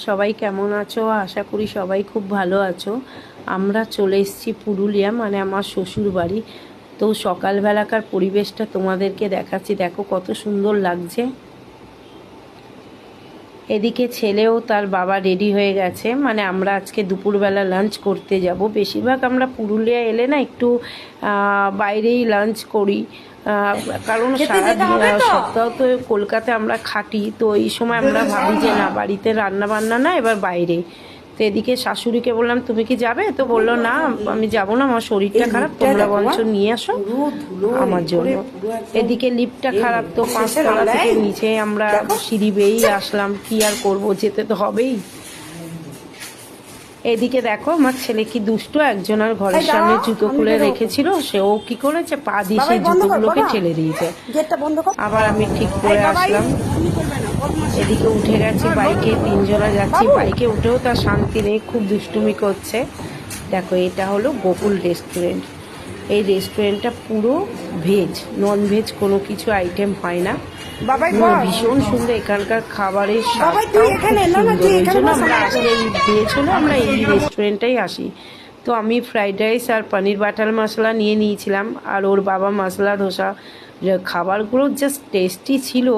সবাই কেমন আছো? আশা করি সবাই খুব ভালো আছো। আমরা চলে এসেছি পুরুলিয়া, মানে আমার শ্বশুর বাড়ি। তো সকালবেলাকার পরিবেশটা তোমাদেরকে দেখাচ্ছি, দেখো কত সুন্দর লাগছে। এদিকে ছেলেও তার বাবা রেডি হয়ে গেছে, মানে আমরা আজকে দুপুরবেলা লাঞ্চ করতে যাব। বেশিরভাগ আমরা পুরুলিয়া এলে না একটু বাইরেই লাঞ্চ করি, কারণ সারা সপ্তাহ তো কলকাতায় আমরা খাটি। তো এই সময় আমরা ভাবি যে না, বাড়িতে রান্না বান্না না, এবার বাইরে। তো এদিকে শাশুড়িকে বললাম তুমি কি যাবে? তো বললো না আমি যাব না, আমার শরীরটা খারাপ, তোমরা বঞ্চ নিয়ে আসো আমার জন্য। এদিকে লিফটটা খারাপ, তো 5 তলা থেকে নিচে আমরা সিঁড়ি বেয়েই আসলাম, কি আর করবো, যেতে তো হবেই। এদিকে দেখো আমার ছেলে কি দুষ্ট, একজনের ঘরের সামনে জুতো খুলে রেখেছিল, সেও কি করেছে, পা দিয়ে সেই জুতোগুলোকে ঠেলে দিয়েছে। আবার আমি ঠিক করে আসলাম। এদিকে উঠে গেছি বাইকে, 3 জনা যাচ্ছি। বাইকে উঠেও তার শান্তি নেই, খুব দুষ্টুমি করছে। দেখো এটা হলো গোকুল রেস্টুরেন্ট। এই রেস্টুরেন্টটা পুরো ভেজ, নন ভেজ কোনো কিছু আইটেম হয় না। ভীষণ সুন্দর এখানকার খাবারের স্বাদটাও খুব সুন্দর। ওই জন্য আমরা আসলে এই ভেজ হলে আমরা এই রেস্টুরেন্টটাই আসি। তো আমি ফ্রাইড রাইস আর পনির বাটার মশলা নিয়ে নিয়েছিলাম, আর ওর বাবা মশলা ধোসা। খাবারগুলো জাস্ট টেস্টি ছিল।